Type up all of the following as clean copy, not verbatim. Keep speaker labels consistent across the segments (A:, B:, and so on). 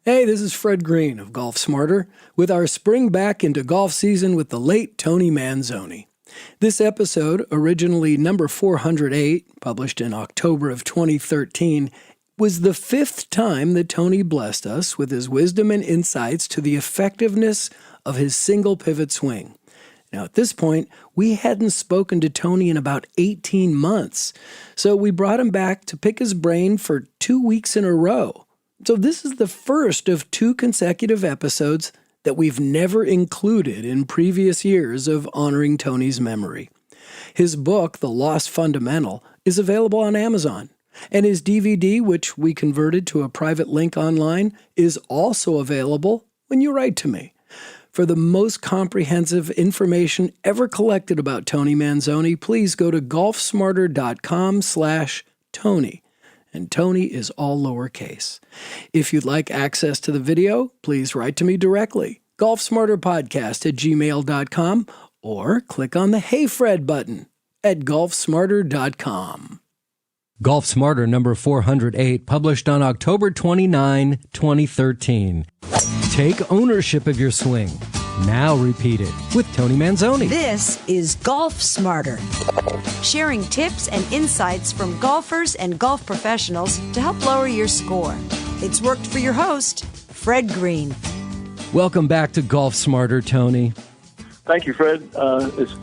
A: Hey, this is Fred Greene of Golf Smarter with our spring back into golf season with the late Tony Manzoni. This episode, originally number 408, published in October of 2013, was the fifth time that Tony blessed us with his wisdom and insights to the effectiveness of his single pivot swing. Now, at this point, we hadn't spoken to Tony in about 18 months, so we brought him back to pick his brain for 2 weeks in a row. So this is the first of 2 consecutive episodes that we've never included in previous years of honoring Tony's memory. His book, The Lost Fundamental, is available on Amazon, and his DVD, which we converted to a private link online, is also available when you write to me. For the most comprehensive information ever collected about Tony Manzoni, please go to golfsmarter.com/Tony. And Tony is all lowercase. If you'd like access to the video, please write to me directly, golfsmarterpodcast@gmail.com, or click on the Hey Fred button at golfsmarter.com.
B: Golf Smarter number 408, published on October 29, 2013. Take ownership of your swing. Now repeat it with Tony Manzoni.
C: This is Golf Smarter, sharing tips and insights from golfers and golf professionals to help lower your score. It's worked for your host, Fred Greene.
B: Welcome back to Golf Smarter, Tony.
D: Thank you, Fred.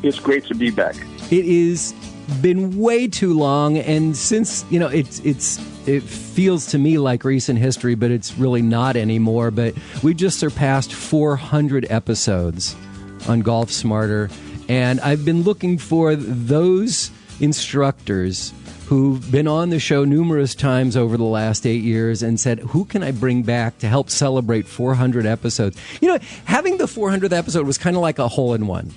D: It's great to be back.
B: It is been way too long, and since it feels to me like recent history, but it's really not anymore. But we just surpassed 400 episodes on Golf Smarter, and I've been looking for those instructors who've been on the show numerous times over the last 8 years and said, who can I bring back to help celebrate 400 episodes? You know, having the 400th episode was kind of like a hole-in-one.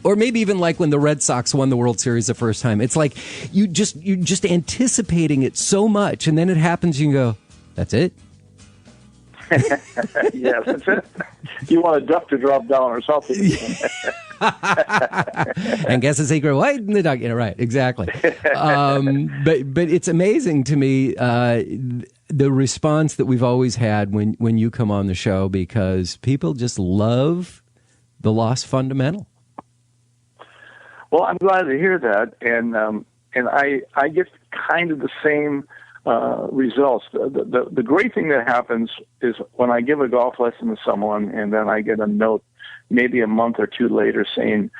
B: Or maybe even like when the Red Sox won the World Series the first time. It's like you're just anticipating it so much, and then it happens, you can go, that's it?
D: Yeah, that's it. You want a duck to drop down or something.
B: And guess the secret, what? The duck, right, exactly. But it's amazing to me the response that we've always had when you come on the show, because people just love the Lost Fundamental.
D: Well, I'm glad to hear that, and I get kind of the same results. The great thing that happens is when I give a golf lesson to someone, and then I get a note maybe a month or 2 later saying,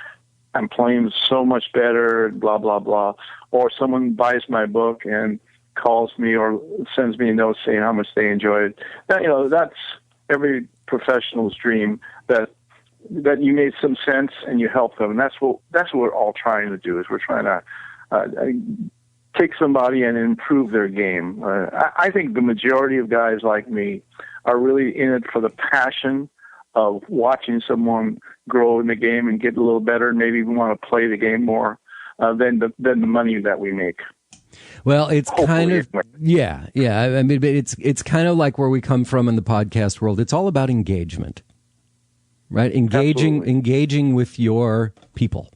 D: I'm playing so much better, blah, blah, blah, or someone buys my book and calls me or sends me a note saying how much they enjoyed it. That's every professional's dream, that you made some sense and you helped them. And that's what we're all trying to do, is we're trying to take somebody and improve their game. I think the majority of guys like me are really in it for the passion of watching someone grow in the game and get a little better, and maybe even want to play the game more than the money that we make.
B: Well, it's kind of, yeah. I mean, but it's kind of like where we come from in the podcast world. It's all about engagement. Right, engaging with your people,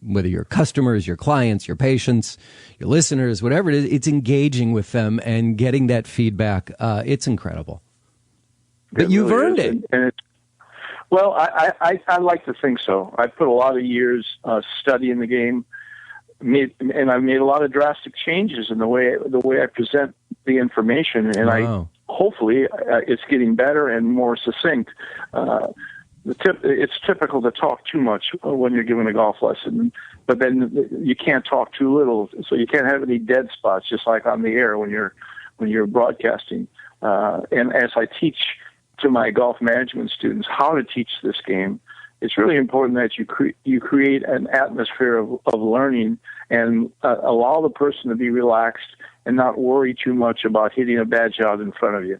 B: whether your customers, your clients, your patients, your listeners, whatever it is. It's engaging with them and getting that feedback. It's incredible, but you've earned it.
D: Well, I like to think so. I put a lot of years studying the game, and I've made a lot of drastic changes in the way I present the information, and hopefully it's getting better and more succinct. It's typical to talk too much when you're giving a golf lesson, but then you can't talk too little, so you can't have any dead spots, just like on the air when you're broadcasting. And as I teach to my golf management students how to teach this game, it's really important that you create an atmosphere of learning and allow the person to be relaxed and not worry too much about hitting a bad shot in front of you.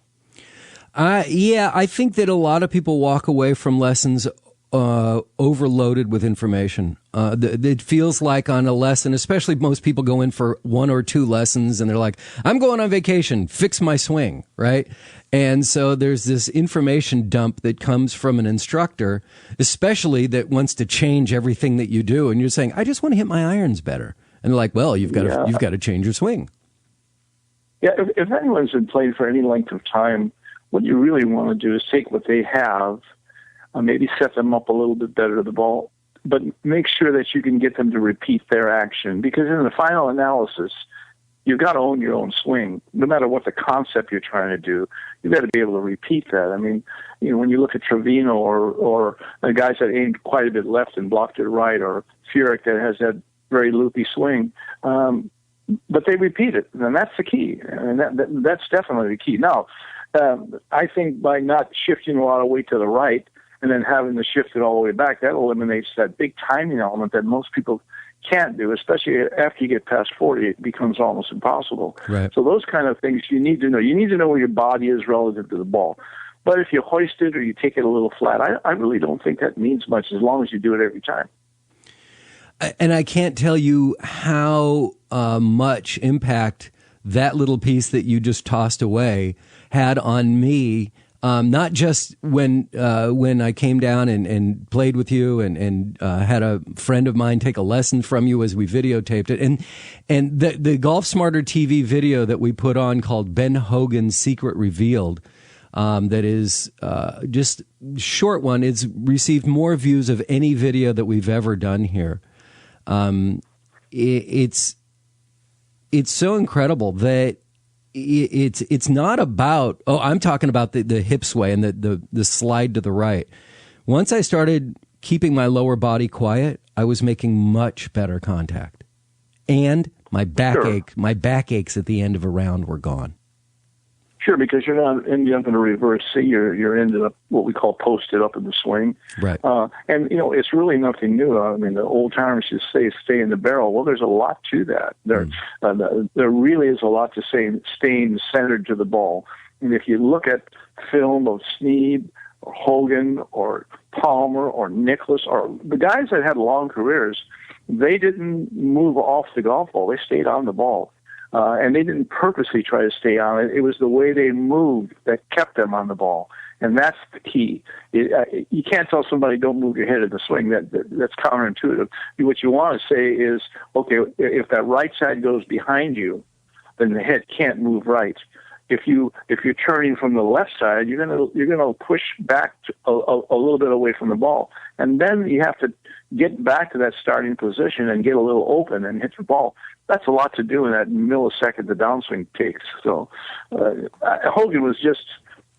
B: Yeah, I think that a lot of people walk away from lessons overloaded with information. It feels like on a lesson, especially most people go in for 1 or 2 lessons and they're like, I'm going on vacation, fix my swing, right? And so there's this information dump that comes from an instructor, especially that wants to change everything that you do. And you're saying, I just want to hit my irons better. And they're like, well, you've got to change your swing.
D: Yeah, if anyone's been playing for any length of time, what you really want to do is take what they have, maybe set them up a little bit better to the ball, but make sure that you can get them to repeat their action. Because in the final analysis, you've got to own your own swing. No matter what the concept you're trying to do, you've got to be able to repeat that. I mean, when you look at Trevino or the guys that aimed quite a bit left and blocked it right, or Furyk that has that very loopy swing, but they repeat it, and that's the key. And that's definitely the key. Now, I think by not shifting a lot of weight to the right and then having to shift it all the way back, that eliminates that big timing element that most people can't do, especially after you get past 40. It becomes almost impossible.
B: Right.
D: So those kind of things you need to know. You need to know where your body is relative to the ball. But if you hoist it or you take it a little flat, I really don't think that means much as long as you do it every time.
B: And I can't tell you how much impact that little piece that you just tossed away had on me. Not just when I came down and played with you and had a friend of mine take a lesson from you as we videotaped it. And the Golf Smarter TV video that we put on called Ben Hogan's Secret Revealed, that is just short one. It's received more views of any video that we've ever done here. It's so incredible that it's not about, I'm talking about the hip sway and the slide to the right. Once I started keeping my lower body quiet, I was making much better contact, and my backaches at the end of a round were gone.
D: Sure, because you're not ending up in a reverse C. You're ended up what we call posted up in the swing.
B: Right.
D: And, it's really nothing new. I mean, the old timers just say stay in the barrel. Well, there's a lot to that. There really is a lot to say staying centered to the ball. And if you look at film of Snead or Hogan or Palmer or Nicklaus or the guys that had long careers, they didn't move off the golf ball. They stayed on the ball. And they didn't purposely try to stay on it. It was the way they moved that kept them on the ball. And that's the key. You can't tell somebody, don't move your head in the swing. That's counterintuitive. What you want to say is, okay, if that right side goes behind you, then the head can't move right. If you're turning from the left side, you're gonna push back a little bit away from the ball, and then you have to get back to that starting position and get a little open and hit the ball. That's a lot to do in that millisecond the downswing takes. So Hogan was just,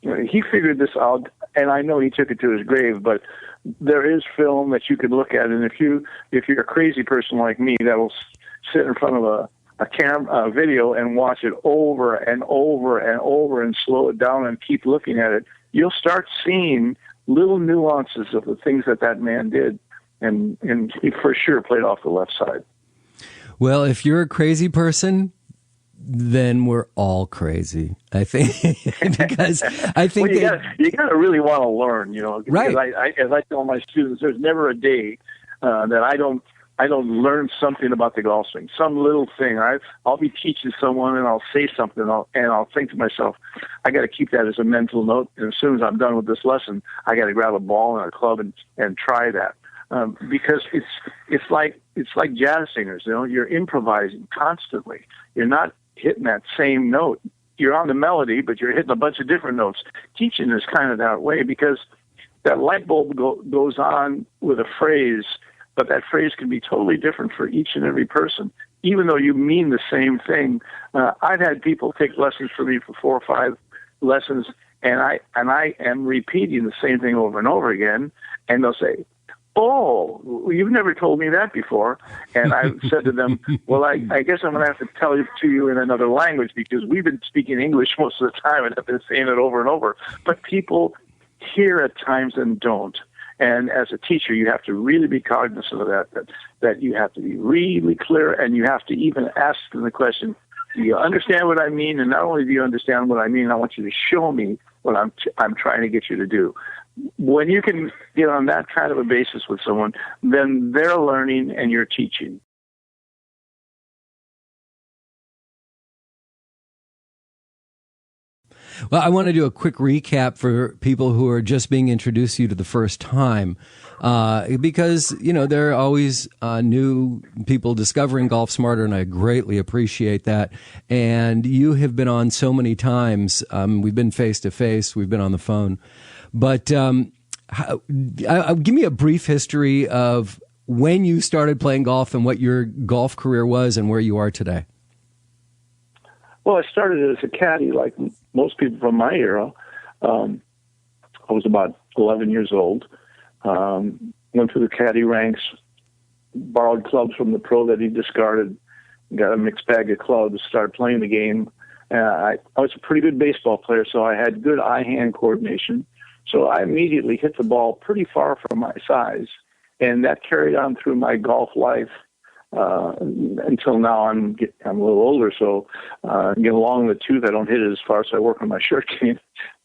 D: he figured this out, and I know he took it to his grave. But there is film that you could look at, and if you're a crazy person like me, that will sit in front of a video and watch it over and over and over and slow it down and keep looking at it, you'll start seeing little nuances of the things that man did. And he for sure played off the left side.
B: Well, if you're a crazy person, then we're all crazy, I think. Because I think
D: you got to really want to learn,
B: Right.
D: I as I tell my students, there's never a day that I don't learn something about the golf swing, some little thing. I'll be teaching someone and I'll say something and I'll think to myself, I got to keep that as a mental note. And as soon as I'm done with this lesson, I got to grab a ball and a club and try that. Because it's like jazz singers, you're improvising constantly. You're not hitting that same note. You're on the melody, but you're hitting a bunch of different notes. Teaching is kind of that way because that light bulb goes on with a phrase, but that phrase can be totally different for each and every person, even though you mean the same thing. I've had people take lessons from me for 4 or 5 lessons, and I am repeating the same thing over and over again, and they'll say, "Oh, you've never told me that before." And I said to them, well, I guess I'm going to have to tell it to you in another language because we've been speaking English most of the time and I've been saying it over and over. But people hear at times and don't. And as a teacher, you have to really be cognizant of that you have to be really clear, and you have to even ask them the question, do you understand what I mean? And not only do you understand what I mean, I want you to show me what I'm trying to get you to do. When you can get on that kind of a basis with someone, then they're learning and you're teaching.
B: Well, I want to do a quick recap for people who are just being introduced to you to the first time, because, you know, there are always new people discovering Golf Smarter, and I greatly appreciate that. And you have been on so many times. We've been face-to-face. We've been on the phone. But give me a brief history of when you started playing golf and what your golf career was and where you are today.
D: Well, I started as a caddy, like most people from my era. I was about 11 years old. Went through the caddy ranks, borrowed clubs from the pro that he discarded, got a mixed bag of clubs, started playing the game. I was a pretty good baseball player, so I had good eye-hand coordination. So I immediately hit the ball pretty far from my size, and that carried on through my golf life. Until now, I'm a little older, so get along the tooth. I don't hit it as far, so I work on my short game.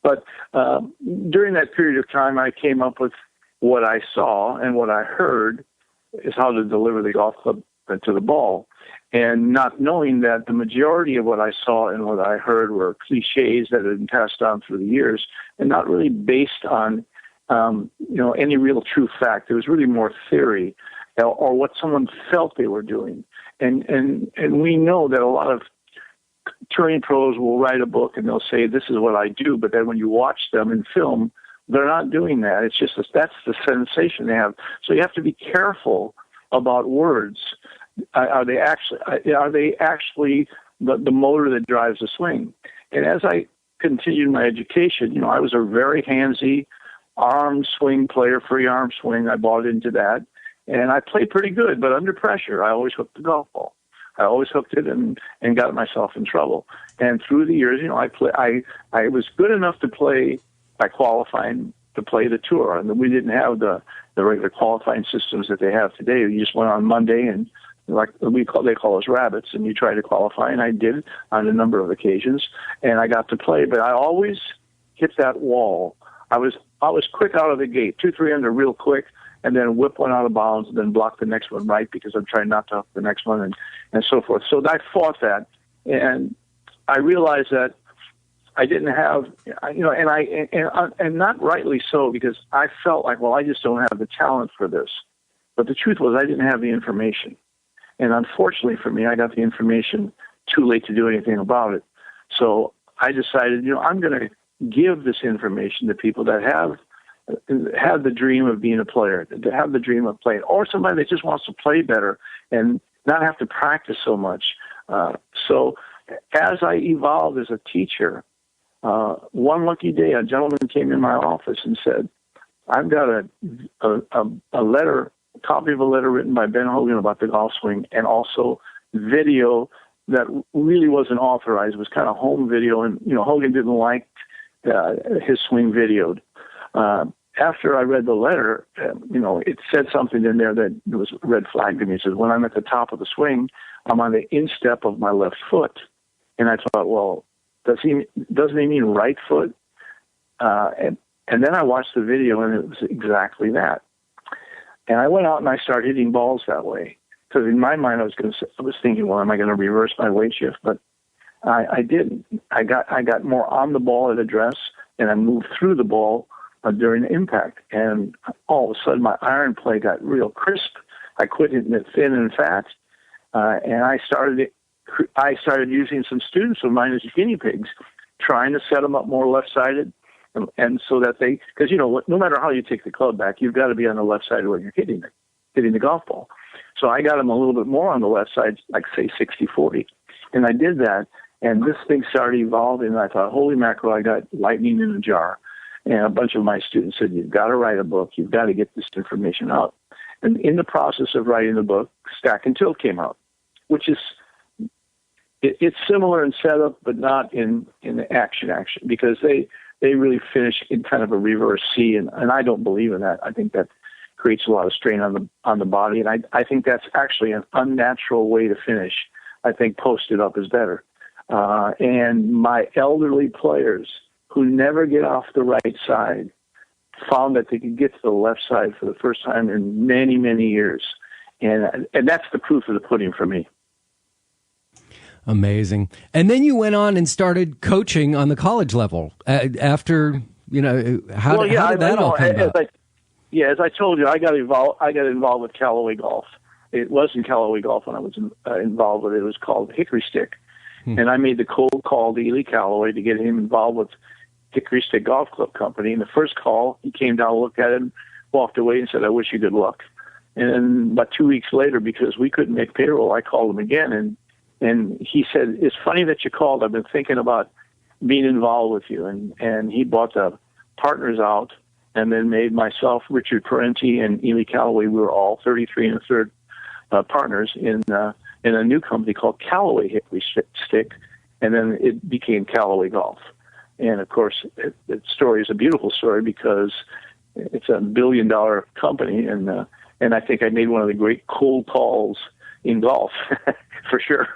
D: But during that period of time, I came up with what I saw and what I heard is how to deliver the golf club to the ball. And not knowing that the majority of what I saw and what I heard were cliches that had been passed on through the years and not really based on any real true fact. It was really more theory or what someone felt they were doing. And we know that a lot of touring pros will write a book and they'll say, this is what I do. But then when you watch them in film, they're not doing that. It's just that's the sensation they have. So you have to be careful about words. Are they actually the motor that drives the swing? And as I continued my education, I was a very handsy arm swing player, free arm swing. I bought into that. And I played pretty good, but under pressure, I always hooked the golf ball. I always hooked it and got myself in trouble. And through the years, I was good enough to play by qualifying to play the tour. And we didn't have the regular qualifying systems that they have today. You just went on Monday and they call us rabbits, and you try to qualify. And I did on a number of occasions, and I got to play. But I always hit that wall. I was quick out of the gate, 2-3 under real quick, and then whip one out of bounds and then block the next one right because I'm trying not to hook the next one and so forth. So I fought that, and I realized that I didn't have, and not rightly so, because I felt like, well, I just don't have the talent for this. But the truth was I didn't have the information. And unfortunately for me, I got the information too late to do anything about it. So I decided, I'm going to give this information to people that have the dream of being a player, to have the dream of playing, or somebody that just wants to play better and not have to practice so much. So as I evolved as a teacher, one lucky day, a gentleman came in my office and said, I've got a letter, a copy of a letter written by Ben Hogan about the golf swing, and also video that really wasn't authorized. It was kind of home video, and, Hogan didn't like his swing videoed. After I read the letter, it said something in there that was a red flag to me. It says, when I'm at the top of the swing, I'm on the instep of my left foot. And I thought, well, doesn't he mean right foot? And then I watched the video, and it was exactly that. And I went out and I started hitting balls that way. Because in my mind, I was thinking, well, am I going to reverse my weight shift? But I didn't. I got more on the ball at address, and I moved through the ball during the impact. And all of a sudden, my iron play got real crisp. I quit hitting it thin and fat, and I started using some students of mine as guinea pigs, trying to set them up more left-sided, and so that because no matter how you take the club back, you've got to be on the left side when you're hitting the golf ball. So I got them a little bit more on the left side, like say 60-40, and I did that, and this thing started evolving. And I thought, holy mackerel, I got lightning in a jar. And a bunch of my students said, you've got to write a book. You've got to get this information out. And in the process of writing the book, Stack and Tilt came out, which is it's similar in setup, but not in the action, because they really finish in kind of a reverse C, and I don't believe in that. I think that creates a lot of strain on the body, and I think that's actually an unnatural way to finish. I think posted up is better. And my elderly players who never get off the right side found that they could get to the left side for the first time in many, many years. And that's the proof of the pudding for me.
B: Amazing. And then you went on and started coaching on the college level after, how did that all come about?
D: As I told you, I got involved with Callaway Golf. It wasn't Callaway Golf when I was involved with it. It was called Hickory Stick. And I made the cold call to Ely Callaway to get him involved with Hickory Stick Golf Club Company. And the first call, he came down, looked at it, and walked away and said, "I wish you good luck." And then about 2 weeks later, because we couldn't make payroll, I called him again. And he said, "It's funny that you called. I've been thinking about being involved with you." And he bought the partners out and then made myself, Richard Parenti, and Ely Callaway. We were all 33 and a third partners in a new company called Callaway Hickory Stick. And then it became Callaway Golf. And of course, the story is a beautiful story because it's a $1 billion company. And I think I made one of the great cold calls in golf, for sure.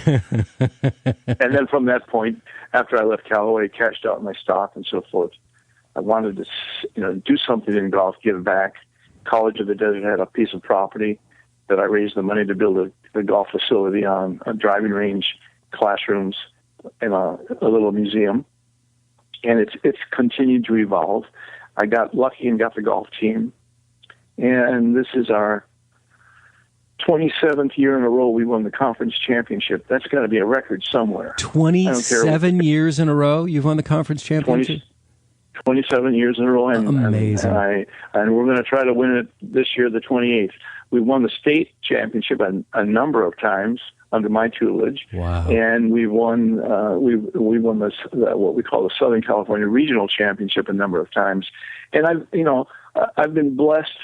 D: And then from that point, after I left Callaway, cashed out my stock and so forth, I wanted to, do something in golf, give back. College of the Desert had a piece of property that I raised the money to build a golf facility on, a driving range, classrooms, and a little museum. And it's continued to evolve. I got lucky and got the golf team. And this is our 27th year in a row we won the conference championship. That's got to be a record somewhere.
B: 27 years in a row you've won the conference championship?
D: 27 years in a row.
B: Amazing.
D: And we're going to try to win it this year, the 28th. We won the state championship a number of times under my tutelage.
B: Wow.
D: And we won what we call the Southern California Regional Championship a number of times. And I've been blessed.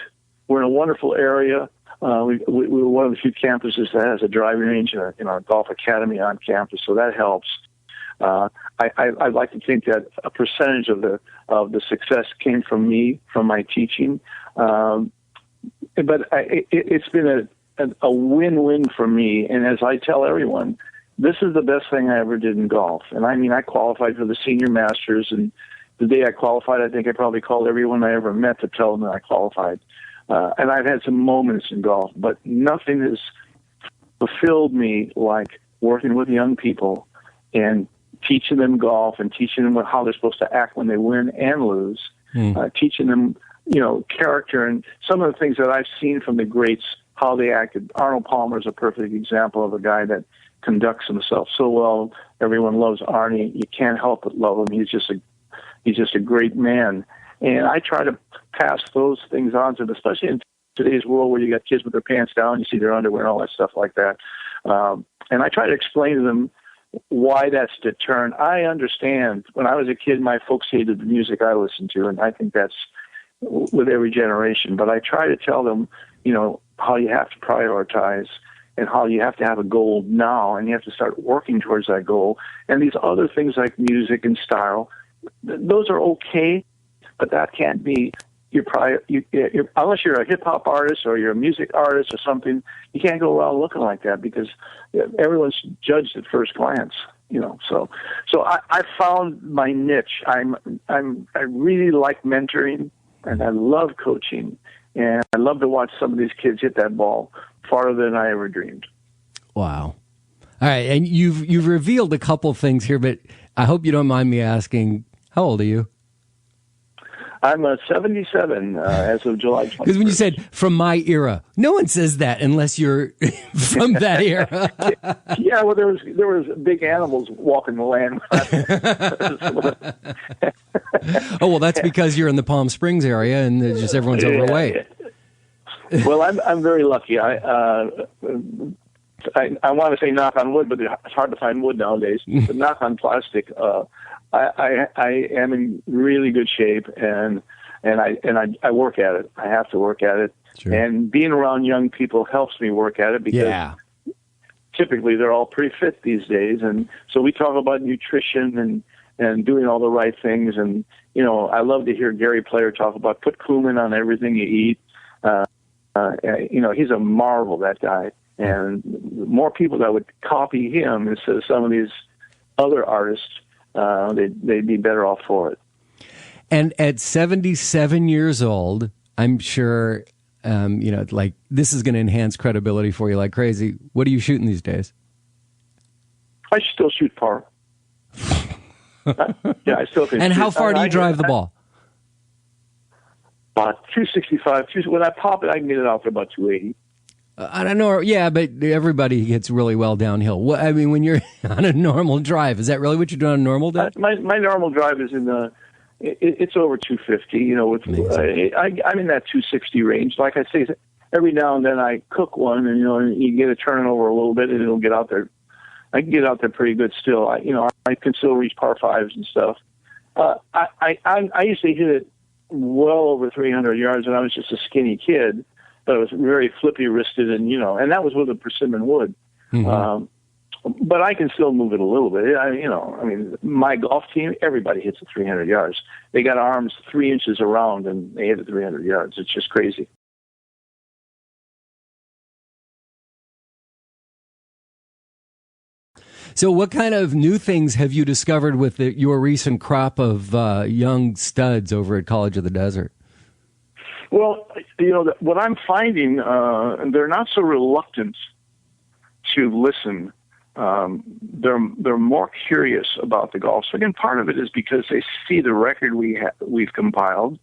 D: We're in a wonderful area. We were one of the few campuses that has a driving range and a golf academy on campus, so that helps. I'd like to think that a percentage of the success came from me, from my teaching. But it's been a win-win for me. And as I tell everyone, this is the best thing I ever did in golf. And I qualified for the Senior Masters, and the day I qualified, I think I probably called everyone I ever met to tell them that I qualified. And I've had some moments in golf, but nothing has fulfilled me like working with young people and teaching them golf and teaching them how they're supposed to act when they win and lose, teaching them, character and some of the things that I've seen from the greats, how they acted. Arnold Palmer is a perfect example of a guy that conducts himself so well. Everyone loves Arnie. You can't help but love him. He's just a great man. And I try to pass those things on to them, especially in today's world where you got kids with their pants down, you see their underwear and all that stuff like that. And I try to explain to them why that's deterrent. I understand. When I was a kid, my folks hated the music I listened to, and I think that's with every generation. But I try to tell them, how you have to prioritize and how you have to have a goal now, and you have to start working towards that goal. And these other things like music and style, those are okay, but that can't be your unless you're a hip-hop artist or you're a music artist or something. You can't go around looking like that because everyone's judged at first glance. So I found my niche. I really like mentoring, and I love coaching, and I love to watch some of these kids hit that ball farther than I ever dreamed.
B: Wow. All right, and you've revealed a couple things here, but I hope you don't mind me asking, how old are you?
D: I'm 77 as of July 21st.
B: Because when you said from my era, no one says that unless you're from that era.
D: Yeah, well, there was big animals walking the land.
B: Oh, well, that's because you're in the Palm Springs area and just everyone's overweight.
D: Well, I'm very lucky. I want to say knock on wood, but it's hard to find wood nowadays. But knock on plastic. I am in really good shape, and I work at it. I have to work at it. Sure. And being around young people helps me work at it because typically they're all pretty fit these days. And so we talk about nutrition and doing all the right things. And, I love to hear Gary Player talk about put cumin on everything you eat. He's a marvel, that guy. And more people that would copy him instead of some of these other artists, they'd be better off for it.
B: And at 77 years old, I'm sure, this is going to enhance credibility for you like crazy. What are you shooting these days?
D: I still shoot par. Yeah, I still can.
B: And
D: shoot.
B: how far do you drive the ball?
D: About 265. When I pop it, I can get it out there about 280.
B: I don't know. Yeah, but everybody gets really well downhill. I mean, when you're on a normal drive, is that really what you're doing on a normal day?
D: My normal drive is in the. It's over 250. You know, with I'm in that 260 range. Like I say, every now and then I cook one, and you get it turning over a little bit, and it'll get out there. I can get out there pretty good still. I can still reach par fives and stuff. I used to hit it well over 300 yards when I was just a skinny kid, but I was very flippy wristed, and that was with a persimmon wood. Mm-hmm. But I can still move it a little bit. My golf team, everybody hits it 300 yards. They got arms 3 inches around, and they hit it 300 yards. It's just crazy.
B: So what kind of new things have you discovered with your recent crop of young studs over at College of the Desert?
D: Well, what I'm finding, they're not so reluctant to listen. They're more curious about the golf swing, and part of it is because they see the record we've compiled.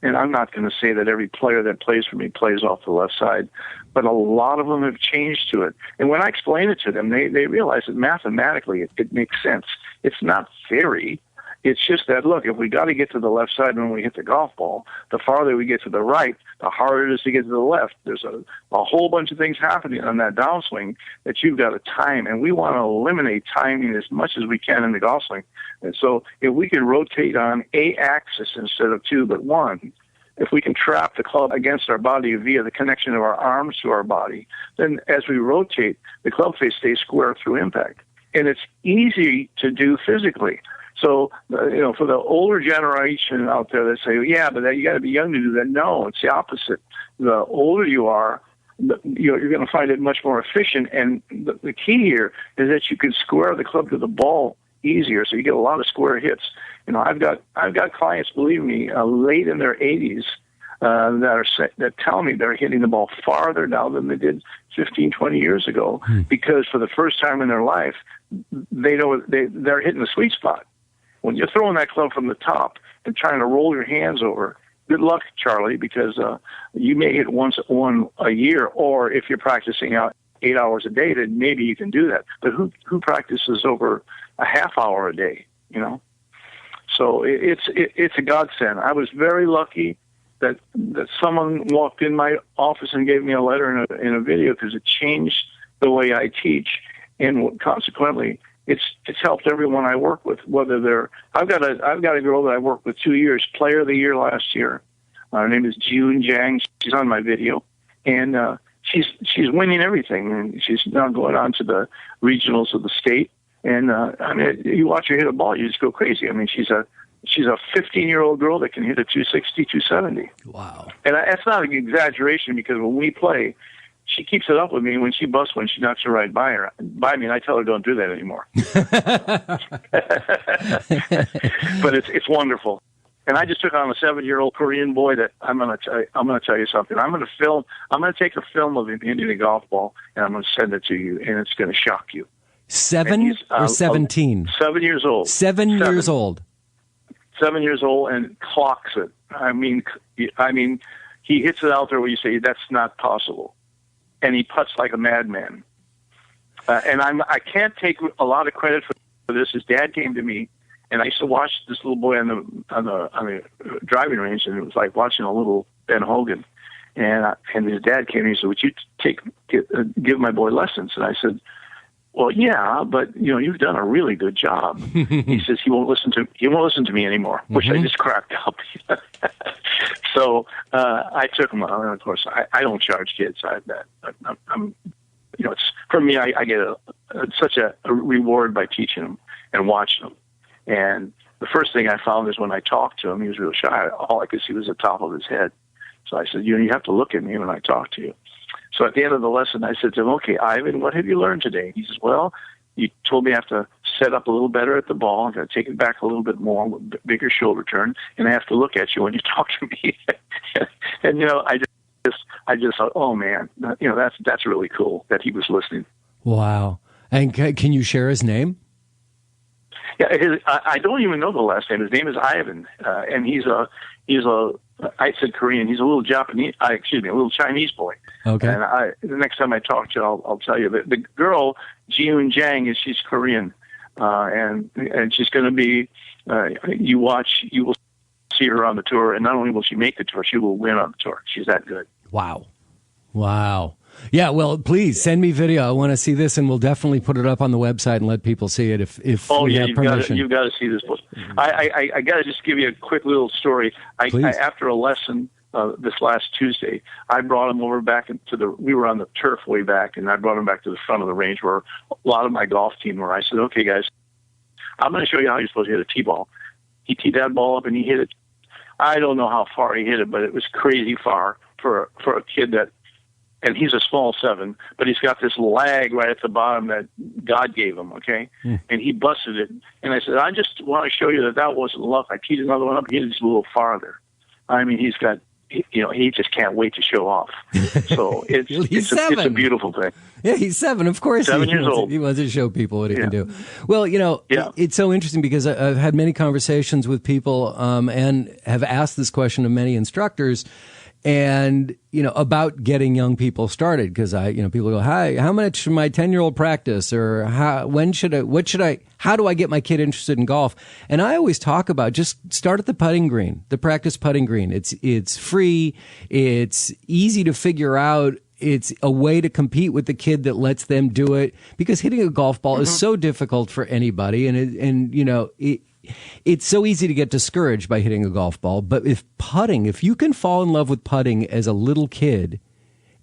D: And I'm not going to say that every player that plays for me plays off the left side, but a lot of them have changed to it. And when I explain it to them, they realize that mathematically it makes sense. It's not theory. It's just that, look, if we got to get to the left side when we hit the golf ball, the farther we get to the right, the harder it is to get to the left. There's a whole bunch of things happening on that downswing that you've got to time, and we want to eliminate timing as much as we can in the golf swing. And so if we can rotate on a axis instead of two but one, if we can trap the club against our body via the connection of our arms to our body, then as we rotate, the club face stays square through impact. And it's easy to do physically. So, for the older generation out there that say, yeah, but you got to be young to do that. No, it's the opposite. The older you are, you're going to find it much more efficient. And the key here is that you can square the club to the ball easier, so you get a lot of square hits. I've got clients, believe me, late in their 80s that tell me they're hitting the ball farther now than they did 15, 20 years ago, because for the first time in their life, they know they're hitting the sweet spot. When you're throwing that club from the top and trying to roll your hands over, good luck, Charlie, because you may hit one a year, or if you're practicing out 8 hours a day, then maybe you can do that. But who practices over a half hour a day? So it's a godsend. I was very lucky that someone walked in my office and gave me a letter in a video, because it changed the way I teach, and consequently, it's helped everyone I work with. Whether I've got a girl that I worked with 2 years, Player of the Year last year. Her name is June Jang. She's on my video, and she's winning everything. And she's now going on to the regionals of the state. And you watch her hit a ball, you just go crazy. I mean, she's a 15-year-old girl that can hit a 260, 270. Wow! And that's not an exaggeration, because when we play, she keeps it up with me. When she busts one, she knocks it right by me, and I tell her don't do that anymore. But it's wonderful. And I just took on a 7-year-old Korean boy that I'm going to tell you something. I'm going to take a film of him hitting a golf ball, and I'm going to send it to you, and it's going to shock you.
B: 7 or 17?
D: 7 years old.
B: 7 years old.
D: 7 years old, and clocks it. I mean, he hits it out there where you say that's not possible, and he putts like a madman. And I can't take a lot of credit for this. His dad came to me, and I used to watch this little boy on the driving range, and it was like watching a little Ben Hogan. And his dad came to me and said, "Would you give my boy lessons?" And I said, "Well, yeah, but you've done a really good job." He says he won't listen to me anymore, which I just cracked up. So I took him. And of course, I don't charge kids. I'm it's for me. I get such a reward by teaching them and watching them. And the first thing I found is when I talked to him, he was real shy. All I could see was the top of his head. So I said, you have to look at me when I talk to you. So at the end of the lesson, I said to him, "Okay, Ivan, what have you learned today?" He says, "Well, you told me I have to set up a little better at the ball. I'm going to take it back a little bit more, with bigger shoulder turn, and I have to look at you when you talk to me." And I just thought, oh man, that's really cool that he was listening.
B: Wow. And can you share his name?
D: Yeah, I don't even know the last name. His name is Ivan, and he's a I said Korean. He's a little Japanese, a little Chinese boy.
B: Okay.
D: And the next time I talk to you, I'll tell you that the girl Jiun Jang she's Korean, and she's going to be. You will see her on the tour, and not only will she make the tour, she will win on the tour. She's that good.
B: Wow. Yeah, well, please send me video. I want to see this, and we'll definitely put it up on the website and let people see it if we have permission.
D: You've got to see this book. I got to just give you a quick little story. After a lesson this last Tuesday, I brought him over back we were on the turf way back, and I brought him back to the front of the range where a lot of my golf team were. I said, okay, guys, I'm going to show you how you're supposed to hit a tee ball. He teed that ball up, and he hit it. I don't know how far he hit it, but it was crazy far for a kid that. And he's a small 7, but he's got this lag right at the bottom that God gave him, okay? And he busted it. And I said, I just want to show you that wasn't luck. I teed another one up. He hit it a little farther. I mean, he just can't wait to show off. So it's a beautiful thing.
B: Yeah, he's 7. Of course,
D: 7 years old.
B: He wants to show people what he can do. Well, it's so interesting because I've had many conversations with people and have asked this question of many instructors. And, about getting young people started, because people go, hi, how much should my 10-year-old practice? Or how do I get my kid interested in golf? And I always talk about just start at the putting green, the practice putting green. It's free. It's easy to figure out. It's a way to compete with the kid that lets them do it, because hitting a golf ball is so difficult for anybody. It's so easy to get discouraged by hitting a golf ball. But if you can fall in love with putting as a little kid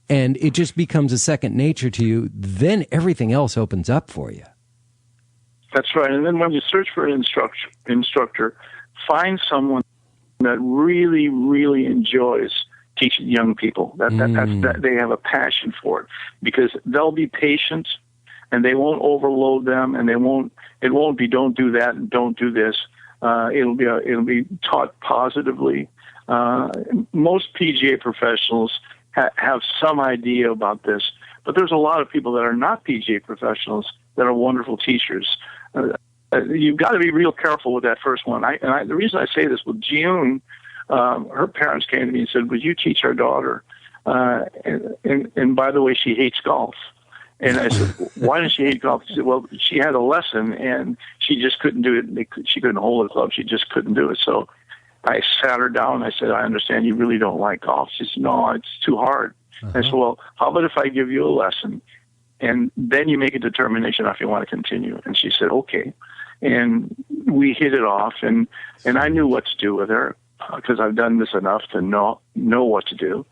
B: and it just becomes a second nature to you, then everything else opens up for you.
D: That's right. And then when you search for an instructor, find someone that really, really enjoys teaching young people. That they have a passion for it, because they'll be patient and they won't overload them, and it won't be don't do that and don't do this. It'll be taught positively. Most PGA professionals have some idea about this, but there's a lot of people that are not PGA professionals that are wonderful teachers. You've got to be real careful with that first one. The reason I say this with June, her parents came to me and said, "Would you teach our daughter?" And by the way, she hates golf. And I said, why does she hate golf? She said, well, she had a lesson and she just couldn't do it. She couldn't hold a club. She just couldn't do it. So I sat her down and I said, I understand you really don't like golf. She said, no, it's too hard. I said, well, how about if I give you a lesson and then you make a determination if you want to continue? And she said, okay. And we hit it off, and I knew what to do with her because I've done this enough to know what to do.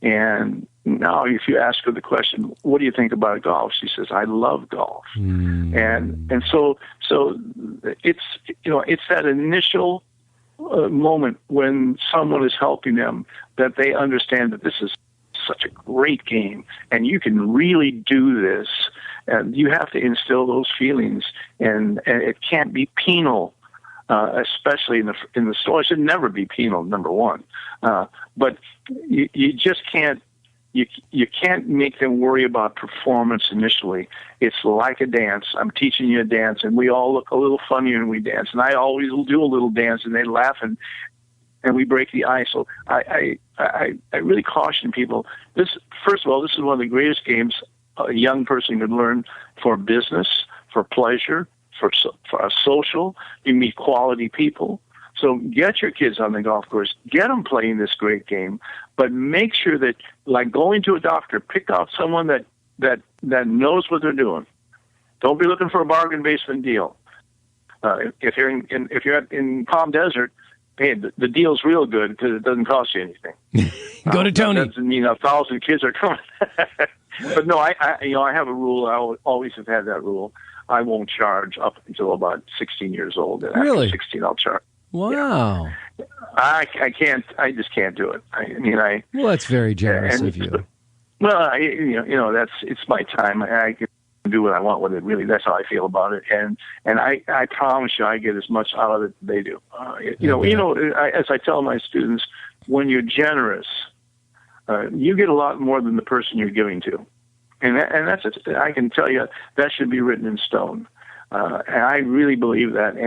D: And now if you ask her the question, what do you think about golf? She says, I love golf. And so it's that initial moment when someone is helping them that they understand that this is such a great game and you can really do this. And you have to instill those feelings, and it can't be penal. Especially in the store, it should never be penal. Number one, but you just can't. You can't make them worry about performance initially. It's like a dance. I'm teaching you a dance, and we all look a little funny when we dance. And I always will do a little dance, and they laugh, and we break the ice. So I really caution people. First of all, this is one of the greatest games a young person could learn for business, for pleasure. For a social, you meet quality people. So get your kids on the golf course, get them playing this great game, but make sure that, like going to a doctor, pick out someone that knows what they're doing. Don't be looking for a bargain basement deal. If you're in Palm Desert, hey, the deal's real good because it doesn't cost you anything.
B: Go to Tony.
D: That doesn't mean 1,000 kids are coming. But no, I have a rule. I always have had that rule. I won't charge up until about 16 years old. And
B: really?
D: After 16, I'll charge.
B: Wow.
D: Yeah. I can't. I just can't do it.
B: Well, that's very generous of you.
D: Well, it's my time. I can do what I want with it. Really, that's how I feel about it. And I promise you, I get as much out of it as they do. As I tell my students, when you're generous, you get a lot more than the person you're giving to. And that's I can tell you that should be written in stone. And I really believe that.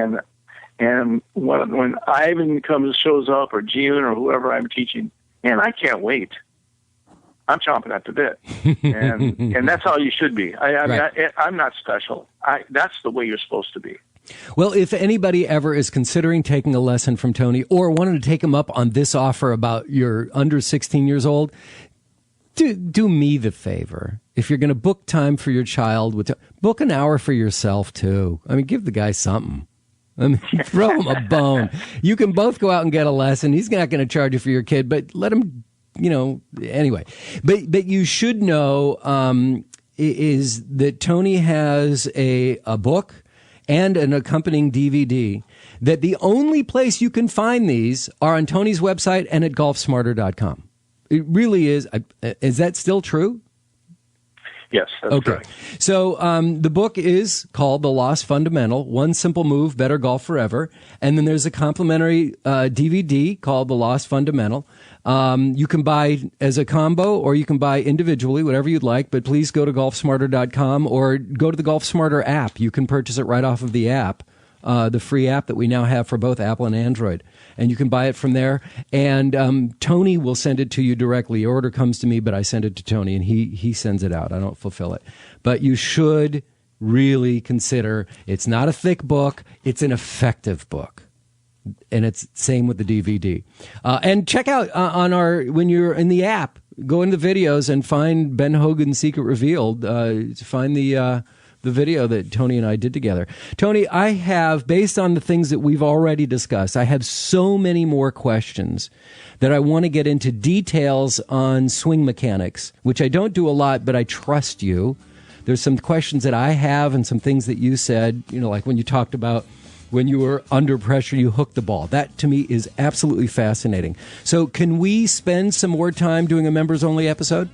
D: And when Ivan shows up, or June, or whoever I'm teaching, man, I can't wait. I'm chomping at the bit, and that's how you should be. I'm not special. That's the way you're supposed to be.
B: Well, if anybody ever is considering taking a lesson from Tony, or wanted to take him up on this offer about you're under 16 years old, do me the favor. If you're going to book time for your child, book an hour for yourself too. I mean, give the guy something. I mean, throw him a bone. You can both go out and get a lesson. He's not going to charge you for your kid, but let him, anyway. But you should know is that Tony has a book and an accompanying DVD, that the only place you can find these are on Tony's website and at golfsmarter.com. It really is. Is that still true?
D: Yes, that's correct.
B: So the book is called The Lost Fundamental, One Simple Move, Better Golf Forever. And then there's a complimentary DVD called The Lost Fundamental. You can buy as a combo, or you can buy individually, whatever you'd like. But please go to golfsmarter.com or go to the Golf Smarter app. You can purchase it right off of the app, the free app that we now have for both Apple and Android. And you can buy it from there. And Tony will send it to you directly. Your order comes to me, but I send it to Tony, and he sends it out. I don't fulfill it. But you should really consider, it's not a thick book. It's an effective book. And it's same with the DVD. And check out when you're in the app, go into the videos and find Ben Hogan's Secret Revealed. Find the video that Tony and I did together. Tony, I have, based on the things that we've already discussed, I have so many more questions that I want to get into details on swing mechanics, which I don't do a lot, but I trust you. There's some questions that I have and some things that you said, like when you talked about when you were under pressure, you hooked the ball. That, to me, is absolutely fascinating. So can we spend some more time doing a members-only episode?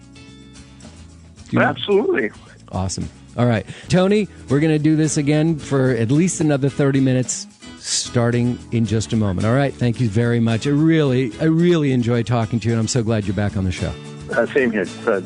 D: Absolutely.
B: Awesome. All right. Tony, we're going to do this again for at least another 30 minutes, starting in just a moment. All right. Thank you very much. I really enjoyed talking to you, and I'm so glad you're back on the show.
D: Same here, Fred.